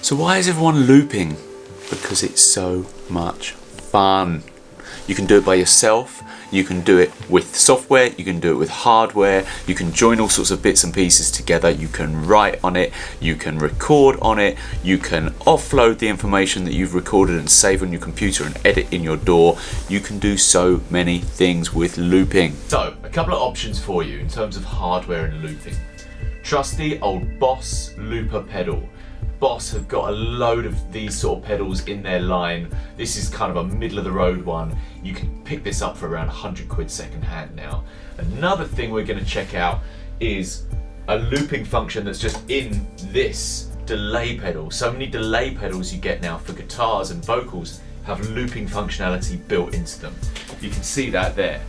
So why is everyone looping? Because it's so much fun. You can do it by yourself, you can do it with software, you can do it with hardware, you can join all sorts of bits and pieces together, you can write on it, you can record on it, you can offload the information that you've recorded and save on your computer and edit in your DAW. You can do so many things with looping. So, a couple of options for you in terms of hardware and looping. Trusty old Boss looper pedal. Boss have got a load of these sort of pedals in their line. This is kind of a middle of the road one. You can pick this up for around 100 quid second hand now. Another thing we're going to check out is a looping function that's just in this delay pedal. So many delay pedals you get now for guitars and vocals have looping functionality built into them. You can see that there.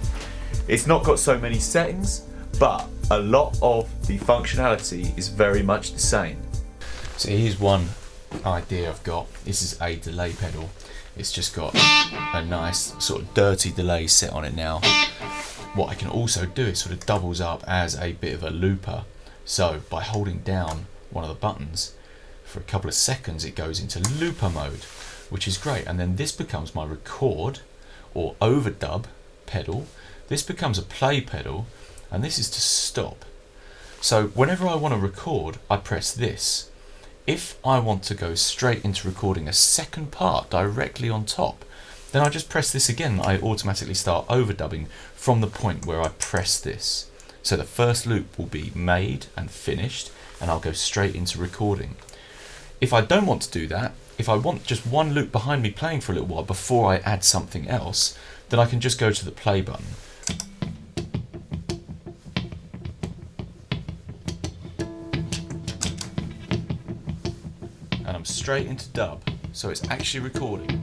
It's not got so many settings, but a lot of the functionality is very much the same. So here's one idea I've got. This is a delay pedal. It's just got a nice sort of dirty delay set on it now. What I can also do is sort of doubles up as a bit of a looper. So by holding down one of the buttons for a couple of seconds, it goes into looper mode, which is great. And then this becomes my record or overdub pedal. This becomes a play pedal, and this is to stop. So whenever I want to record, I press this. If I want to go straight into recording a second part directly on top, then I just press this again. I automatically start overdubbing from the point where I press this. So the first loop will be made and finished, and I'll go straight into recording. If I don't want to do that, if I want just one loop behind me playing for a little while before I add something else, then I can just go to the play button. And I'm straight into dub, so it's actually recording.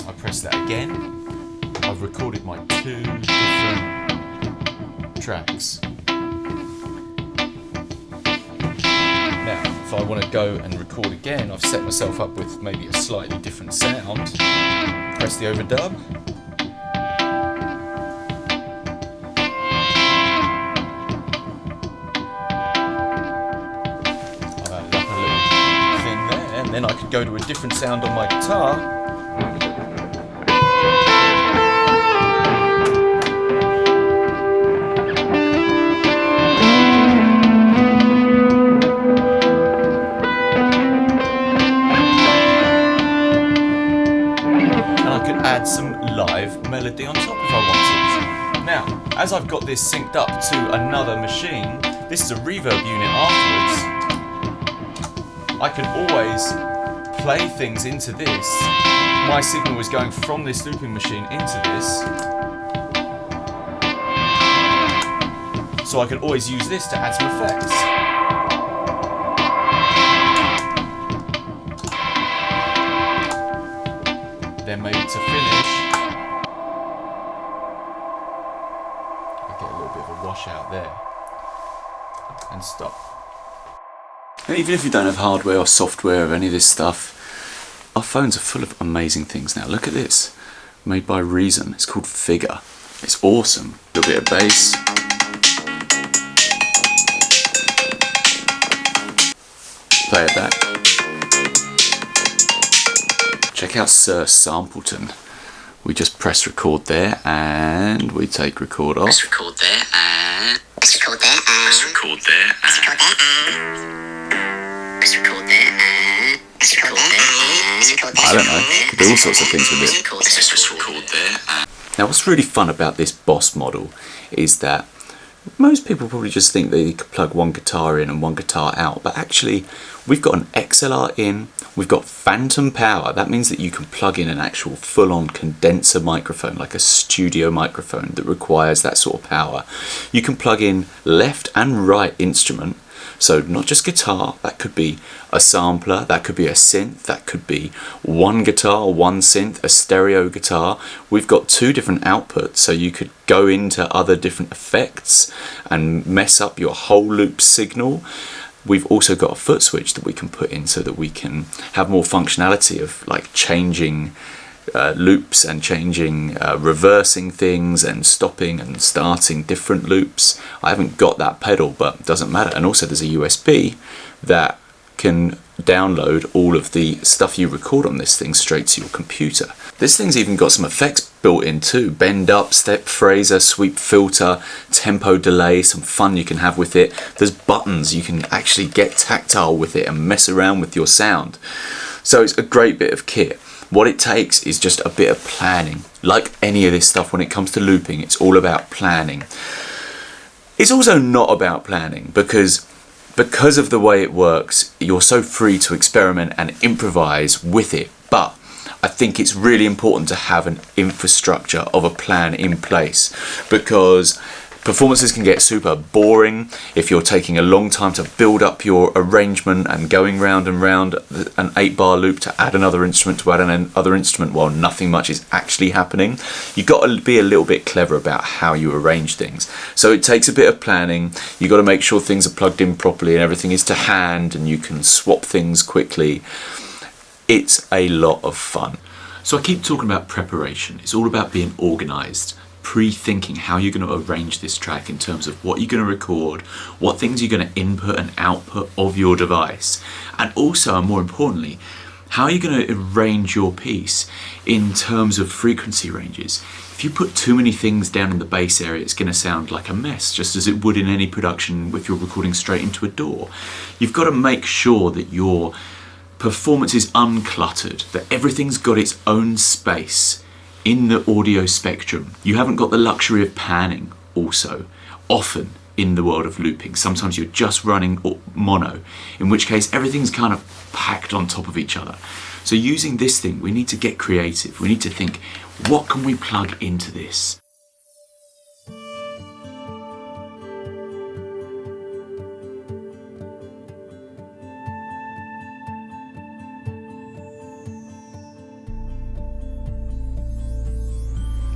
I press that again. I've recorded my two different tracks. Now, if I want to go and record again, I've set myself up with maybe a slightly different sound. Press the overdub. Then I could go to a different sound on my guitar. And I could add some live melody on top if I wanted. Now, as I've got this synced up to another machine, this is a reverb unit afterwards. I can always play things into this. My signal is going from this looping machine into this. So I can always use this to add some effects. Then maybe to finish, I get a little bit of a washout there. And stop. And even if you don't have hardware or software or any of this stuff, our phones are full of amazing things now. Look at this, made by Reason. It's called Figure. It's awesome. A little bit of bass. Play it back. Check out Sir Sampleton. We just press record there and we take record off. Press record there and press record there and press record there and press record there and I don't know, could do all sorts of things with it. Now what's really fun about this Boss model is that most people probably just think that you could plug one guitar in and one guitar out, but actually we've got an XLR in, we've got phantom power. That means that you can plug in an actual full-on condenser microphone, like a studio microphone that requires that sort of power. You can plug in left and right instrument. So not just guitar, that could be a sampler, that could be a synth, that could be one guitar, one synth, a stereo guitar. We've got two different outputs, so you could go into other different effects and mess up your whole loop signal. We've also got a foot switch that we can put in so that we can have more functionality of like changing loops and changing, reversing things and stopping and starting different loops. I haven't got that pedal, but it doesn't matter. And also there's a USB that can download all of the stuff you record on this thing straight to your computer. This thing's even got some effects built in too. Bend up, step phraser, sweep filter, tempo delay, some fun you can have with it. There's buttons, you can actually get tactile with it and mess around with your sound. So it's a great bit of kit. What it takes is just a bit of planning. Like any of this stuff when it comes to looping, it's all about planning. It's also not about planning because of the way it works, you're so free to experiment and improvise with it. But I think it's really important to have an infrastructure of a plan in place, because performances can get super boring if you're taking a long time to build up your arrangement and going round and round an 8-bar loop to add another instrument to add another instrument while nothing much is actually happening. You've got to be a little bit clever about how you arrange things. So it takes a bit of planning. You've got to make sure things are plugged in properly and everything is to hand and you can swap things quickly. It's a lot of fun. So I keep talking about preparation. It's all about being organised. Pre-thinking how you're going to arrange this track in terms of what you're going to record, what things you're going to input and output of your device, and also, and more importantly, how you're going to arrange your piece in terms of frequency ranges. If you put too many things down in the bass area, it's going to sound like a mess, just as it would in any production if you're recording straight into a DAW. You've got to make sure that your performance is uncluttered, that everything's got its own space in the audio spectrum. You haven't got the luxury of panning also, often in the world of looping. Sometimes you're just running mono, in which case everything's kind of packed on top of each other. So using this thing, we need to get creative. We need to think, what can we plug into this?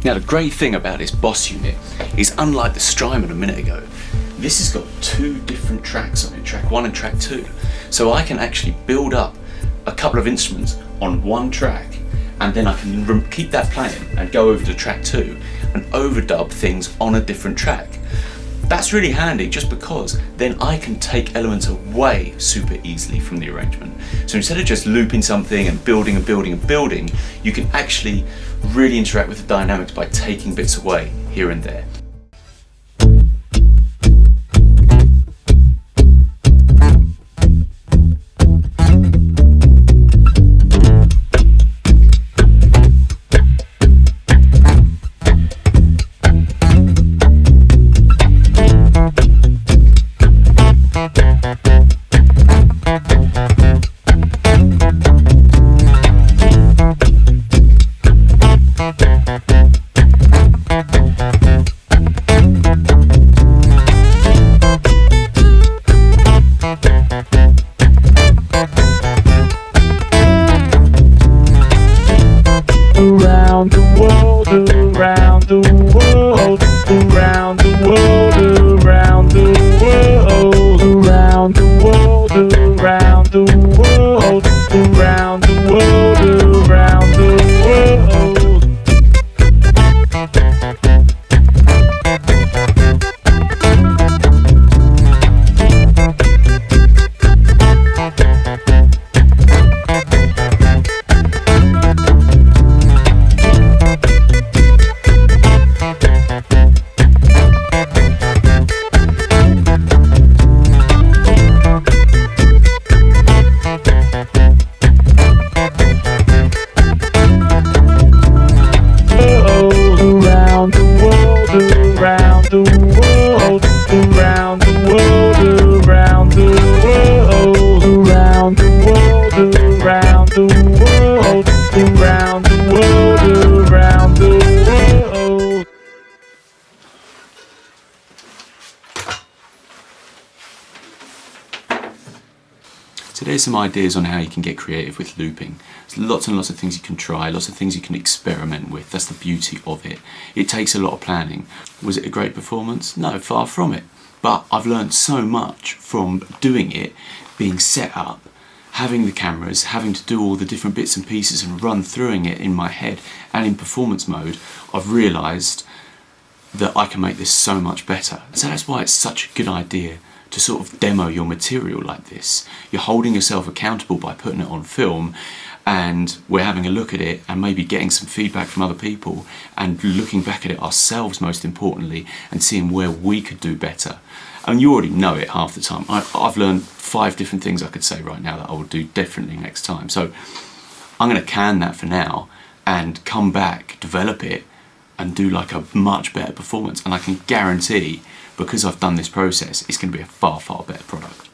Now the great thing about this Boss unit is, unlike the Strymon a minute ago, this has got two different tracks on it, track 1 and track 2. So I can actually build up a couple of instruments on one track, and then I can keep that playing and go over to track 2 and overdub things on a different track. That's really handy, just because then I can take elements away super easily from the arrangement. So instead of just looping something and building and building and building, you can actually really interact with the dynamics by taking bits away here and there. So there's some ideas on how you can get creative with looping. There's lots and lots of things you can try, lots of things you can experiment with. That's the beauty of it. It takes a lot of planning. Was it a great performance? No, far from it. But I've learned so much from doing it, being set up, having the cameras, having to do all the different bits and pieces and run through it in my head and in performance mode, I've realised that I can make this so much better. So that's why it's such a good idea to sort of demo your material like this. You're holding yourself accountable by putting it on film, and we're having a look at it and maybe getting some feedback from other people and looking back at it ourselves, most importantly, and seeing where we could do better. And you already know it half the time. I've learned 5 different things I could say right now that I will do differently next time. So I'm going to can that for now and come back, develop it, and do like a much better performance. And I can guarantee, because I've done this process, it's going to be a far, far better product.